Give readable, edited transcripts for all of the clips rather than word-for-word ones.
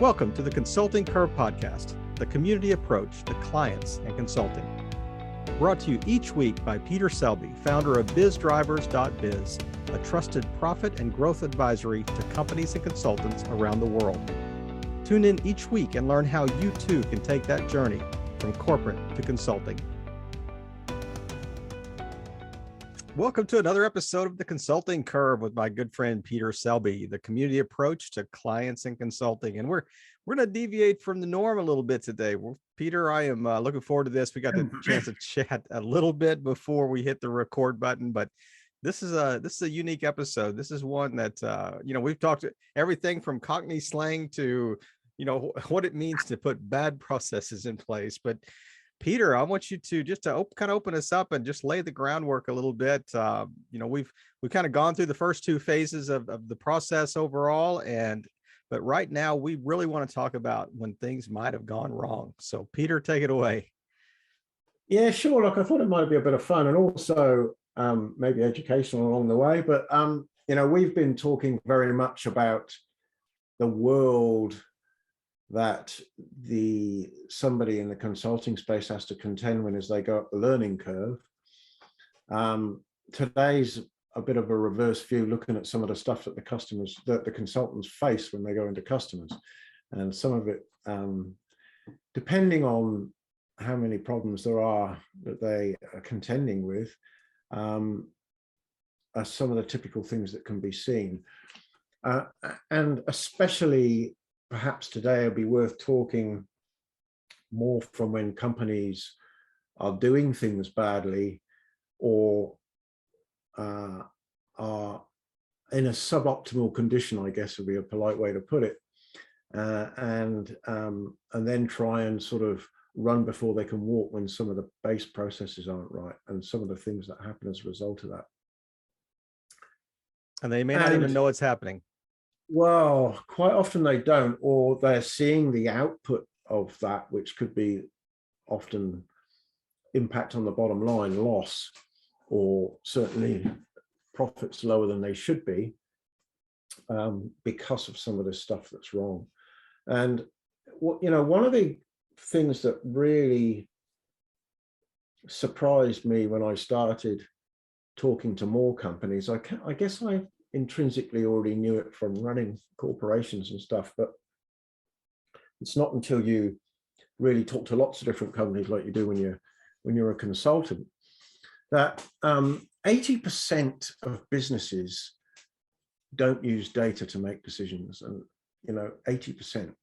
Welcome to the Consulting Curve Podcast, the community approach to clients and consulting. Brought to you each week by Peter Selby, founder of BizDrivers.biz, a trusted profit and growth advisory to companies and consultants around the world. Tune in each week and learn how you too can take that journey from corporate to consulting. Welcome to another episode of the Consulting Curve with my good friend Peter Selby, the community approach to clients and consulting. And we're going to deviate from the norm a little bit today. Peter, I am looking forward to this. We got the chance to chat a little bit before we hit the record button, but this is a unique episode. This is one that we've talked everything from Cockney slang to what it means to put bad processes in place, but Peter, I want you to just to kind of open us up and just lay the groundwork a little bit. We've kind of gone through the first two phases of the process overall, but right now we really want to talk about when things might have gone wrong. So, Peter, take it away. Yeah, sure. Look, I thought it might be a bit of fun and also maybe educational along the way. But we've been talking very much about the world that somebody in the consulting space has to contend with as they go up the learning curve. Today's a bit of a reverse view, looking at some of the stuff that the consultants face when they go into customers, and some of it, depending on how many problems there are that they are contending with, are some of the typical things that can be seen, and especially perhaps today it'll be worth talking more from when companies are doing things badly or are in a suboptimal condition, I guess would be a polite way to put it, and then try and sort of run before they can walk when some of the base processes aren't right and some of the things that happen as a result of that. And they may not even know it's happening. Well, quite often they don't, or they're seeing the output of that, which could be often impact on the bottom line, loss, or certainly profits lower than they should be because of some of the stuff that's wrong. And one of the things that really surprised me when I started talking to more companies, I guess I intrinsically already knew it from running corporations and stuff, but it's not until you really talk to lots of different companies like you do when you're a consultant that 80% of businesses don't use data to make decisions, and 80%.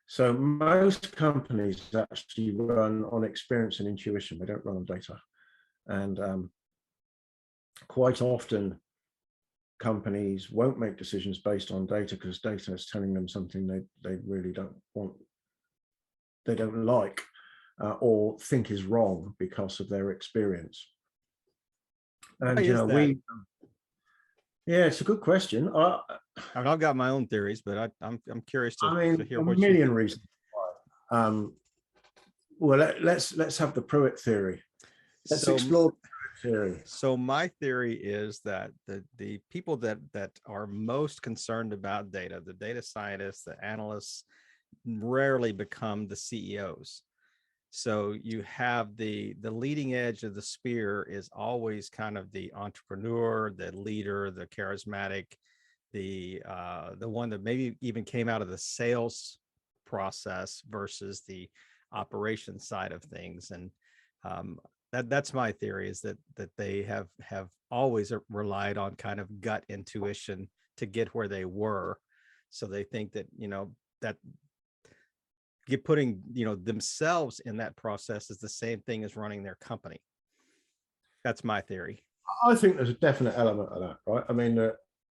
So most companies actually run on experience and intuition. They don't run on data, and quite often companies won't make decisions based on data because data is telling them something they really don't want, they don't like, or think is wrong because of their experience. And it's a good question. I've got my own theories, but I'm curious to hear what a million reasons why. Well, let's have the Pruitt theory. Let's explore theory. So my theory is that the people that are most concerned about data, the data scientists, the analysts, rarely become the CEOs. So you have the leading edge of the spear is always kind of the entrepreneur, the leader, the charismatic, the one that maybe even came out of the sales process versus the operation side of things. And that's my theory, is that they have always relied on kind of gut intuition to get where they were. So they think that, that putting, themselves in that process is the same thing as running their company. That's my theory. I think there's a definite element of that, right? I mean,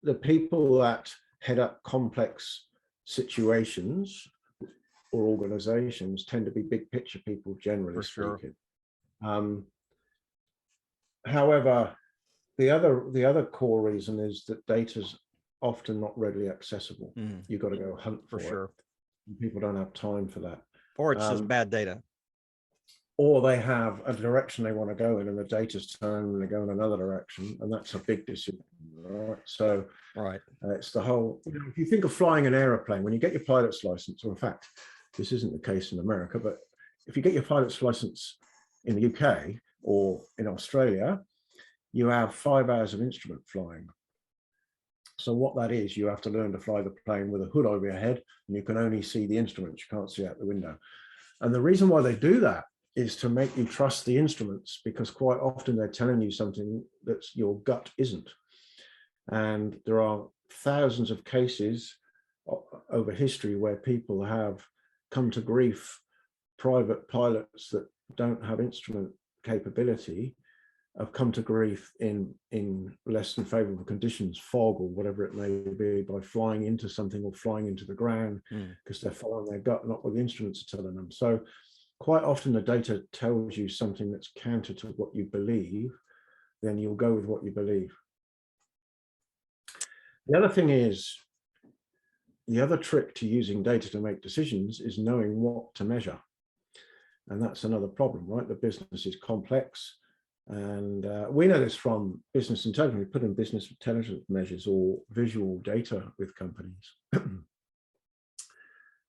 the people that head up complex situations or organizations tend to be big picture people, generally speaking. Sure. However, the other core reason is that data's often not readily accessible. You've got to go hunt for sure. It. People don't have time for that. Or it's just bad data. or they have a direction they want to go in and the data's turned and they go in another direction, and that's a big decision, right? So Right. it's the whole, if you think of flying an aeroplane, when you get your pilot's license, or in fact, this isn't the case in America, but if you get your pilot's license in the UK or in Australia, you have 5 hours of instrument flying. So what that is, you have to learn to fly the plane with a hood over your head, and you can only see the instruments, you can't see out the window. And the reason why they do that is to make you trust the instruments, because quite often they're telling you something that your gut isn't. And there are thousands of cases over history where people have come to grief, private pilots that don't have instrument capability have come to grief in less than favorable conditions, fog or whatever it may be, by flying into something or flying into the ground because they're following their gut, not what the instruments are telling them. So quite often the data tells you something that's counter to what you believe, then you'll go with what you believe. The other thing is, the other trick to using data to make decisions is knowing what to measure. And that's another problem, right? The business is complex. And we know this from business intelligence. We put in business intelligence measures or visual data with companies.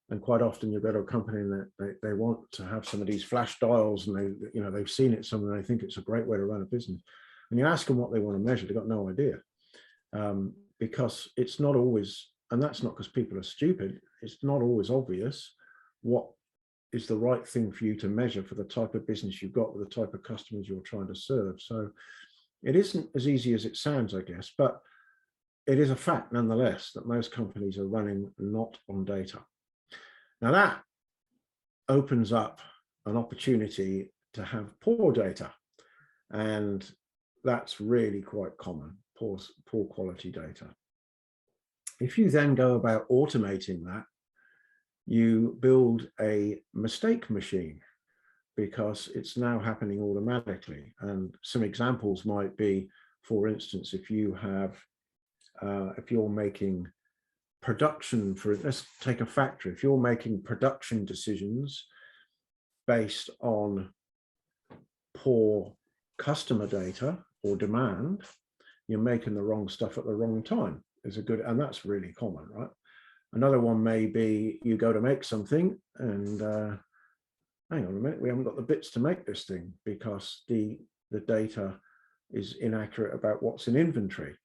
And quite often you go to a company and they want to have some of these flash dials, and they've seen it somewhere, they think it's a great way to run a business. And you ask them what they want to measure, they've got no idea. Because it's not always, and that's not because people are stupid, it's not always obvious what is the right thing for you to measure for the type of business you've got with the type of customers you're trying to serve. So it isn't as easy as it sounds, I guess, but it is a fact nonetheless that most companies are running not on data. Now that opens up an opportunity to have poor data, and that's really quite common, poor quality data. If you then go about automating that, you build a mistake machine, because it's now happening automatically. And some examples might be, for instance, if you're making production for, let's take a factory, if you're making production decisions based on poor customer data or demand, you're making the wrong stuff at the wrong time. And that's really common, right? Another one may be you go to make something and hang on a minute, we haven't got the bits to make this thing because the data is inaccurate about what's in inventory.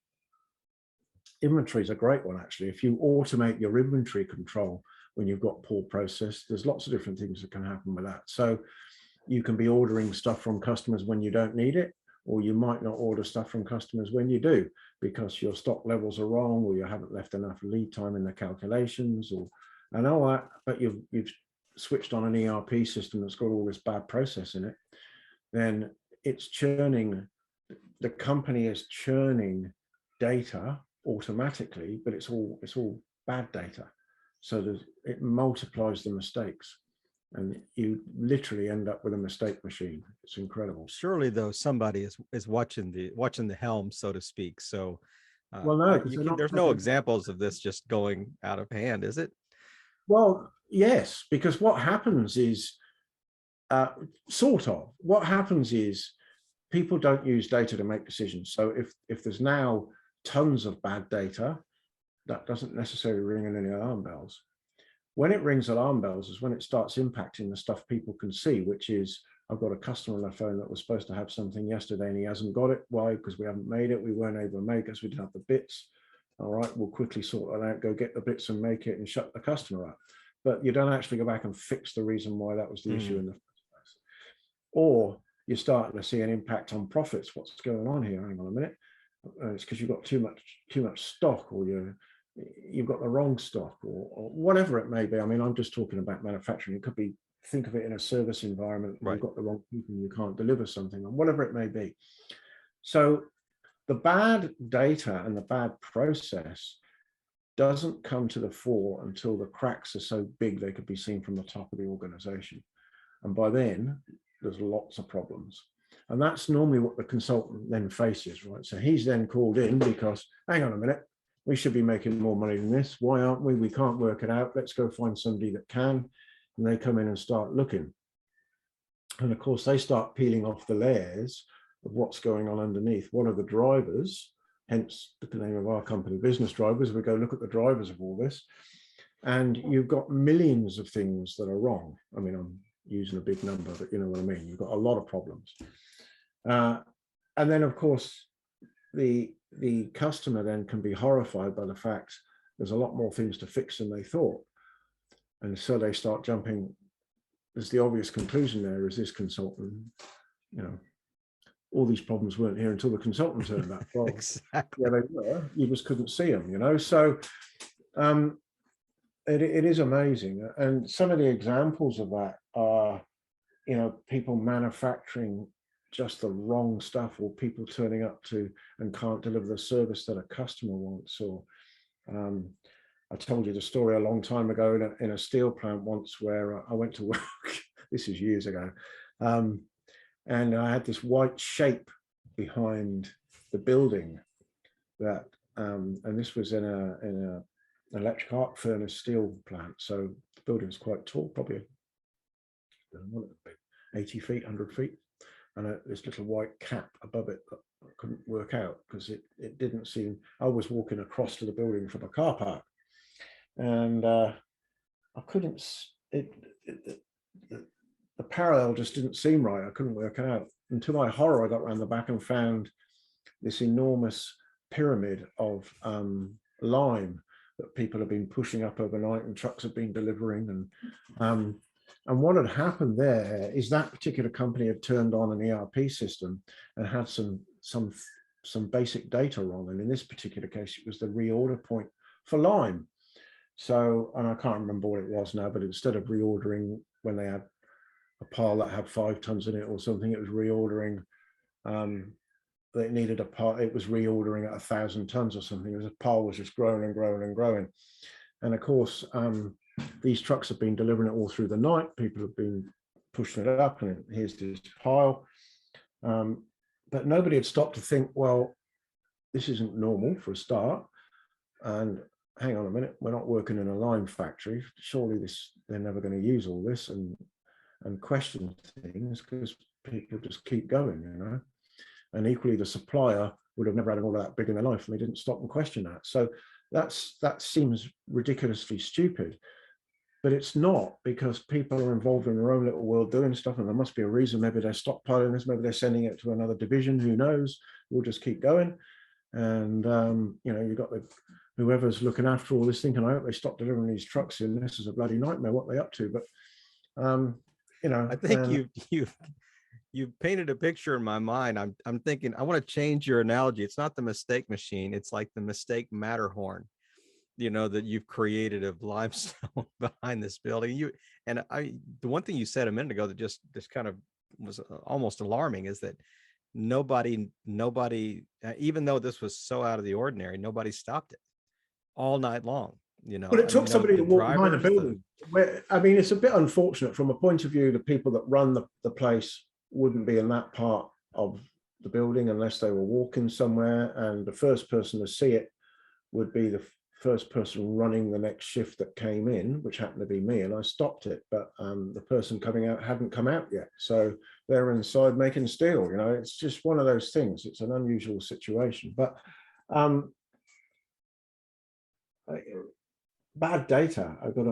Inventory is a great one, actually. If you automate your inventory control when you've got poor process, there's lots of different things that can happen with that. So you can be ordering stuff from customers when you don't need it, or you might not order stuff from customers when you do, because your stock levels are wrong, or you haven't left enough lead time in the calculations, and all that, but you've switched on an ERP system that's got all this bad process in it, then it's churning, the company is churning data automatically, but it's all bad data. So it multiplies the mistakes, and you literally end up with a mistake machine. It's incredible. Surely, though, somebody is watching the helm, so to speak. So, well, no, there's no examples of this just going out of hand, is it? Well, yes, because what happens is, what happens is people don't use data to make decisions. So if there's now tons of bad data, that doesn't necessarily ring in any alarm bells. When it rings alarm bells is when it starts impacting the stuff people can see, which is, I've got a customer on the phone that was supposed to have something yesterday and he hasn't got it. Why? Because we haven't made it. We weren't able to make it because we didn't have the bits. All right, we'll quickly sort that out, go get the bits and make it and shut the customer up. But you don't actually go back and fix the reason why that was the issue in the first place. Or you're starting to see an impact on profits. What's going on here? Hang on a minute. It's because you've got too much stock, or you've got the wrong stock, or whatever it may be. I mean, I'm just talking about manufacturing. It could be, think of it in a service environment, right. You've got the wrong people, you can't deliver something, or whatever it may be. So the bad data and the bad process doesn't come to the fore until the cracks are so big they could be seen from the top of the organization. And by then, there's lots of problems. And that's normally what the consultant then faces, right? So he's then called in because, hang on a minute, we should be making more money than this. Why aren't we? We can't work it out. Let's go find somebody that can. And they come in and start looking. And of course, they start peeling off the layers of what's going on underneath. One of the drivers, hence the name of our company, Business Drivers, we go look at the drivers of all this, and you've got millions of things that are wrong. I mean, I'm using a big number, but you know what I mean. You've got a lot of problems. And then, of course, the customer then can be horrified by the fact there's a lot more things to fix than they thought. And so they start jumping. There's the obvious conclusion there is this consultant, you know, all these problems weren't here until the consultant turned up. Well, Exactly. yeah, they were. You just couldn't see them, you know. So it is amazing. And some of the examples of that are, you know, people manufacturing just the wrong stuff, or people turning up to and can't deliver the service that a customer wants. Or I told you the story a long time ago in a steel plant once where I went to work. This is years ago. And I had this white shape behind the building that, and this was in an electric arc furnace steel plant. So the building was quite tall, probably, I don't know, 80 feet, 100 feet. And this little white cap above it that I couldn't work out because it didn't seem, I was walking across to the building from a car park, and I couldn't, the parallel just didn't seem right. I couldn't work it out. And to my horror, I got around the back and found this enormous pyramid of lime that people have been pushing up overnight and trucks have been delivering. And what had happened there is that particular company had turned on an ERP system and had some basic data wrong. And in this particular case, it was the reorder point for lime. So, and I can't remember what it was now, but instead of reordering when they had a pile that had 5 tons in it or something, it was reordering, they needed a part, it was reordering at 1,000 tons or something. The pile was just growing and growing and growing. And of course, these trucks have been delivering it all through the night. People have been pushing it up, and here's this pile. But nobody had stopped to think, well, this isn't normal for a start. And hang on a minute, we're not working in a lime factory. Surely they're never going to use all this and question things, because people just keep going, you know. And equally, the supplier would have never had all of that big in their life, and they didn't stop and question that. So that seems ridiculously stupid. But it's not, because people are involved in their own little world doing stuff, and there must be a reason. Maybe they're stockpiling this, maybe they're sending it to another division, who knows. We'll just keep going. And you know, you've got whoever's looking after all this thinking, I hope they stop delivering these trucks in. This is a bloody nightmare, what they're up to. But you know, I think you painted a picture in my mind. I'm thinking, I want to change your analogy. It's not the mistake machine, it's like the mistake Matterhorn, you know, that you've created of limestone behind this building. The one thing you said a minute ago that just kind of was almost alarming is that nobody, even though this was so out of the ordinary, nobody stopped it all night long. You know, but it took somebody to walk behind the building. I mean, it's a bit unfortunate from a point of view. The people that run the place wouldn't be in that part of the building unless they were walking somewhere, and the first person to see it would be the first person running the next shift that came in, which happened to be me, and I stopped it. But the person coming out hadn't come out yet, so they're inside making steel. You know, it's just one of those things. It's an unusual situation, but bad data. I've got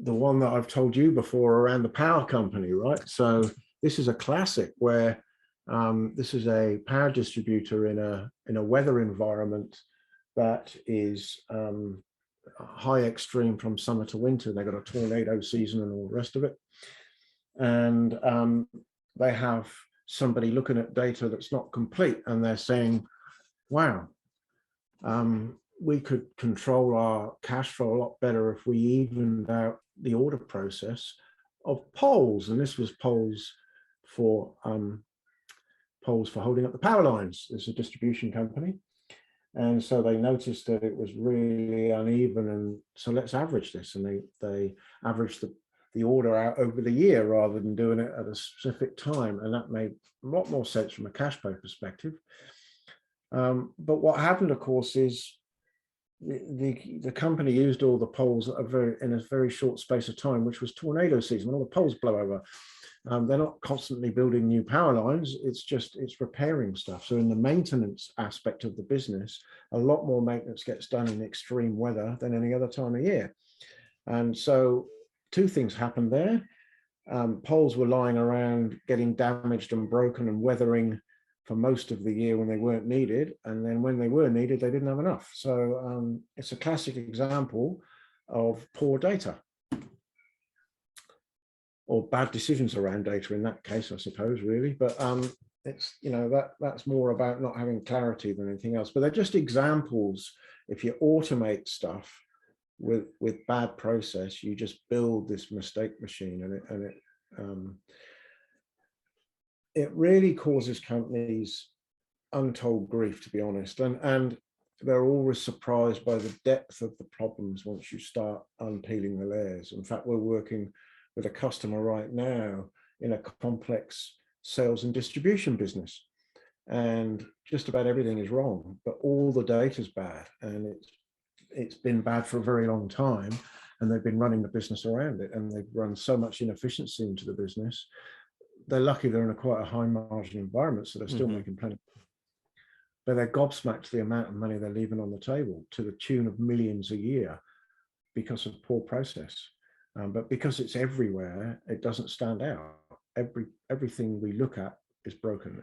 the one that I've told you before around the power company, right? So this is a classic where this is a power distributor in a weather environment that is high extreme from summer to winter. They've got a tornado season and all the rest of it. And they have somebody looking at data that's not complete, and they're saying, wow, we could control our cash flow a lot better if we evened out the order process of poles. And this was poles for holding up the power lines. It's a distribution company. And so they noticed that it was really uneven, and so let's average this. And they averaged the order out over the year rather than doing it at a specific time. And that made a lot more sense from a cash flow perspective. But what happened, of course, is the company used all the poles in a very short space of time, which was tornado season. All the poles blow over, They're not constantly building new power lines. It's repairing stuff. So in the maintenance aspect of the business, a lot more maintenance gets done in extreme weather than any other time of year. And so two things happened there. Poles were lying around getting damaged and broken and weathering for most of the year when they weren't needed. And then when they were needed, they didn't have enough. So it's a classic example of poor data, or bad decisions around data in that case, I suppose, really. But it's, you know, that's more about not having clarity than anything else. But they're just examples. If you automate stuff with bad process, you just build this mistake machine, and it really causes companies untold grief, to be honest. And they're always surprised by the depth of the problems once you start unpeeling the layers. In fact, we're working with a customer right now in a complex sales and distribution business, and just about everything is wrong, but all the data is bad, and it's been bad for a very long time, and they've been running the business around it, and they've run so much inefficiency into the business. They're lucky they're in quite a high margin environment, so they're still making plenty, but they're gobsmacked the amount of money they're leaving on the table, to the tune of millions a year, because of poor process. But because it's everywhere, it doesn't stand out. Everything we look at is broken.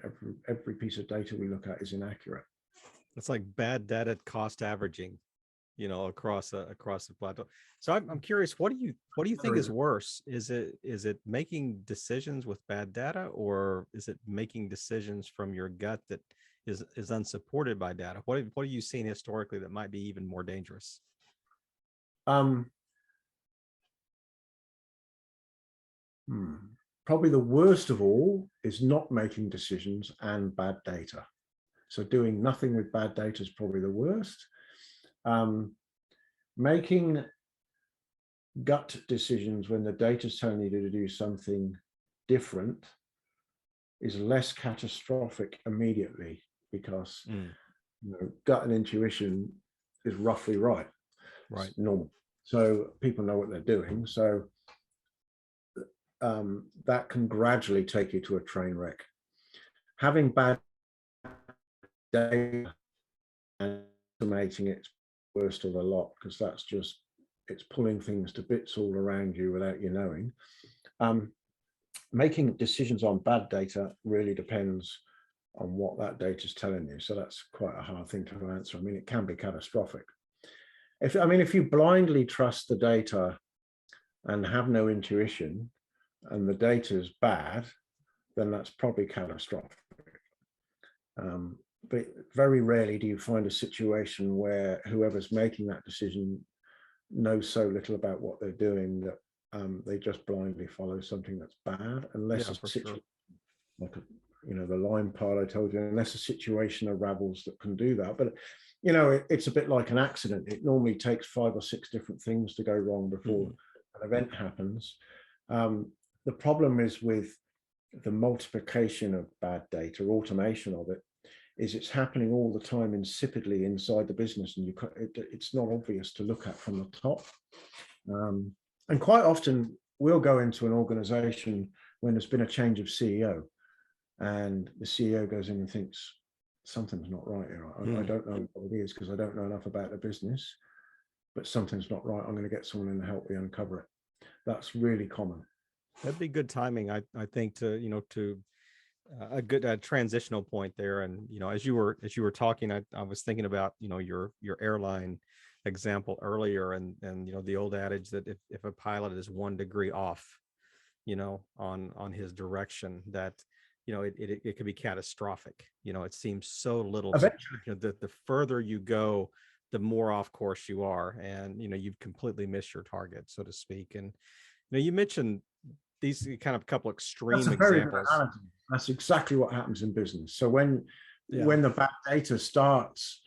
Every piece of data we look at is inaccurate. It's like bad data cost averaging, you know, across the plateau. So I'm curious, what do you think is worse? Is it making decisions with bad data, or is it making decisions from your gut that is unsupported by data? What have you seen historically that might be even more dangerous? Probably the worst of all is not making decisions and bad data. So doing nothing with bad data is probably the worst. Making gut decisions when the data is telling you to do something different is less catastrophic immediately, because you know, gut and intuition is roughly right. Right. It's normal. So people know what they're doing. So that can gradually take you to a train wreck. Having bad data and estimating it's worst of the lot, because that's just, it's pulling things to bits all around you without you knowing. Making decisions on bad data really depends on what that data is telling you. So that's quite a hard thing to answer. I mean, it can be catastrophic. If you blindly trust the data and have no intuition, and the data is bad, then that's probably catastrophic. But very rarely do you find a situation where whoever's making that decision knows so little about what they're doing that they just blindly follow something that's bad, unless a situation, like the lime pile I told you, unless a situation unravels that can do that. But it's a bit like an accident. It normally takes 5 or 6 different things to go wrong before an event happens. The problem is with the multiplication of bad data, automation of it, is it's happening all the time insipidly inside the business, and it's not obvious to look at from the top. And quite often we'll go into an organization when there's been a change of CEO, and the CEO goes in and thinks something's not right here. I don't know what it is because I don't know enough about the business, but something's not right. I'm going to get someone in to help me uncover it. That's really common. That'd be good timing, I think, to a good transitional point there. And as you were talking, I was thinking about your airline example earlier, and the old adage that if a pilot is 1 degree off on his direction, that it could be catastrophic. It seems so little. The further you go, the more off course you are, and you've completely missed your target, so to speak. And you mentioned these kind of couple extreme examples. That's exactly what happens in business. So when the bad data starts,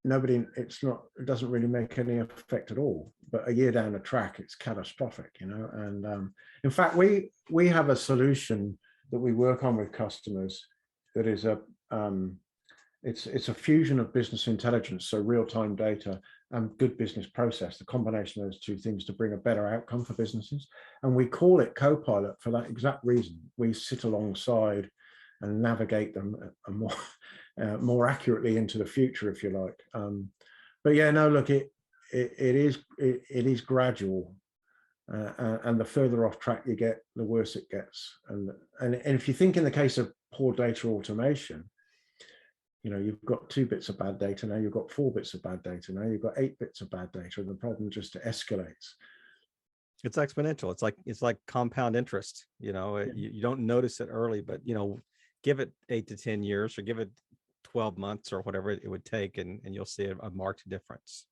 it doesn't really make any effect at all. But a year down the track, it's catastrophic, And in fact, we have a solution that we work on with customers that is it's a fusion of business intelligence, so real-time data, and good business process, the combination of those two things to bring a better outcome for businesses. And we call it Copilot for that exact reason. We sit alongside and navigate them more accurately into the future, if you like. But yeah, no, look, it is gradual, and the further off track you get, the worse it gets. And if you think in the case of poor data automation, you know, you've got 2 bits of bad data, now you've got 4 bits of bad data, now you've got 8 bits of bad data, and the problem just escalates. It's exponential. It's like compound interest. You know, Yeah. you don't notice it early, but you know, give it 8 to 10 years, or give it 12 months, or whatever it would take, and you'll see a marked difference.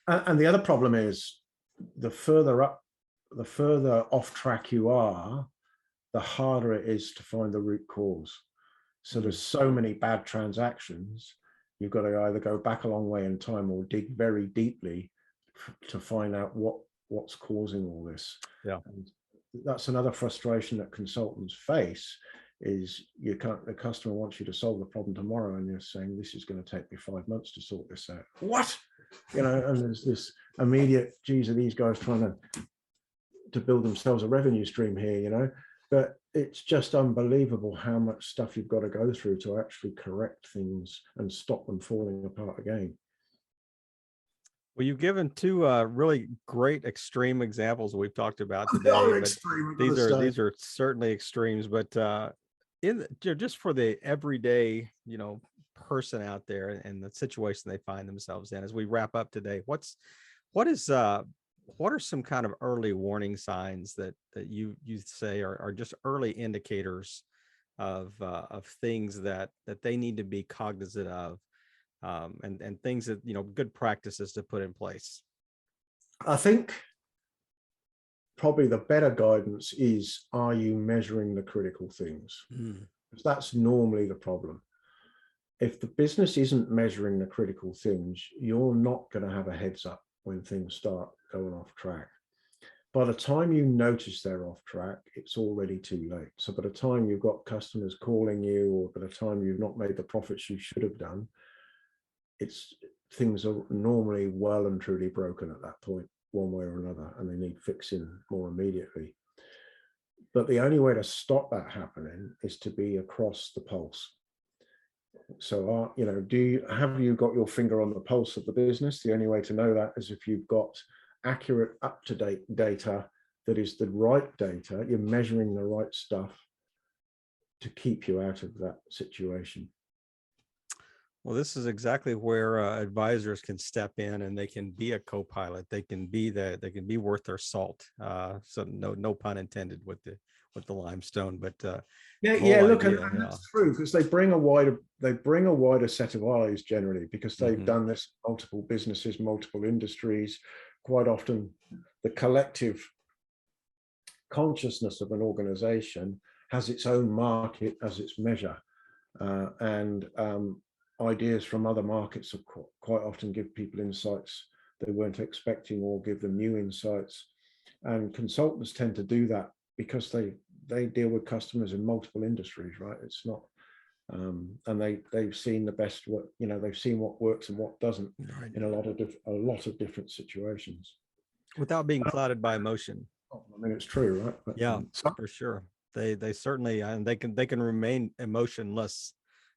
And the other problem is, the further off track you are, the harder it is to find the root cause. So there's so many bad transactions, you've got to either go back a long way in time or dig very deeply to find out what's causing all this. Yeah. And that's another frustration that consultants face, is the customer wants you to solve the problem tomorrow, and you're saying, this is going to take me 5 months to sort this out. What? You know, and there's this immediate, geez, are these guys trying to build themselves a revenue stream here, you know? But it's just unbelievable how much stuff you've got to go through to actually correct things and stop them falling apart again. Well, you've given 2 really great extreme examples we've talked about today. But these are certainly extremes. But just for the everyday, you know, person out there and the situation they find themselves in, as we wrap up today, what are some kind of early warning signs that you say are just early indicators of things that they need to be cognizant of, and things that, you know, good practices to put in place? I think probably the better guidance is, are you measuring the critical things? Because that's normally the problem. If the business isn't measuring the critical things, you're not going to have a heads up when things start going off track. By the time you notice they're off track, it's already too late. So by the time you've got customers calling you, or by the time you've not made the profits you should have done, things are normally well and truly broken at that point, one way or another, and they need fixing more immediately. But the only way to stop that happening is to be across the pulse. So, you know, have you got your finger on the pulse of the business? The only way to know that is if you've got accurate, up-to-date data that is the right data, you're measuring the right stuff to keep you out of that situation. Well, this is exactly where advisors can step in, and they can be a co-pilot. They can be worth their salt. So no pun intended with the limestone, but yeah. Look, and that's true, because they bring a wider set of eyes generally, because they've done this in multiple businesses, multiple industries. Quite often, the collective consciousness of an organization has its own market as its measure, and ideas from other markets quite often give people insights they weren't expecting, or give them new insights. And consultants tend to do that because they deal with customers in multiple industries, right? It's not, and they've seen the best work, you know, they've seen what works and what doesn't in a lot of different situations, without being clouded by emotion. I mean, it's true, right? But, yeah, for sure. They certainly, and they can remain emotionless,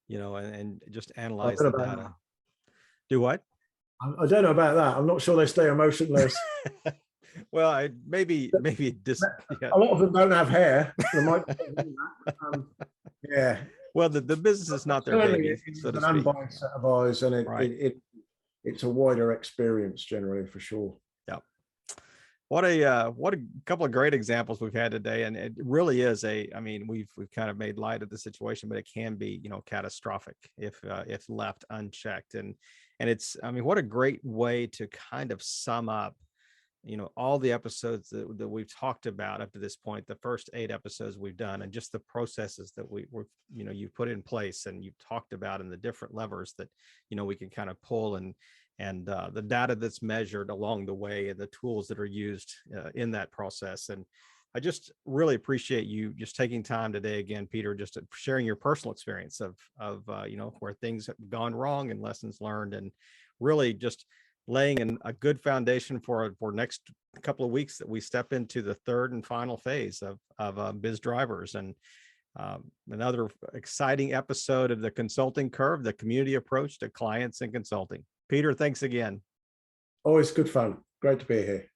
you know, and just analyze the data. That. Do what? I don't know about that. I'm not sure they stay emotionless. Well, maybe yeah. A lot of them don't have hair. Yeah. Well, the business is not their baby, so to speak. An unbiased set of eyes, and it's a wider experience generally, for sure. Yeah. What a couple of great examples we've had today, and it really is I mean, we've kind of made light of the situation, but it can be, you know, catastrophic if left unchecked. And it's, I mean, what a great way to kind of sum up, you know, all the episodes that we've talked about up to this point, the first 8 episodes we've done, and just the processes that we've, you know, you've put in place and you've talked about, and the different levers that, you know, we can kind of pull, and the data that's measured along the way, and the tools that are used in that process. And I just really appreciate you just taking time today again, Peter, just sharing your personal experience of you know, where things have gone wrong and lessons learned, and really just laying a good foundation for next couple of weeks that we step into the third and final phase of Biz Drivers. And another exciting episode of the Consulting Curve, the community approach to clients and consulting. Peter, thanks again. Always good fun. Great to be here.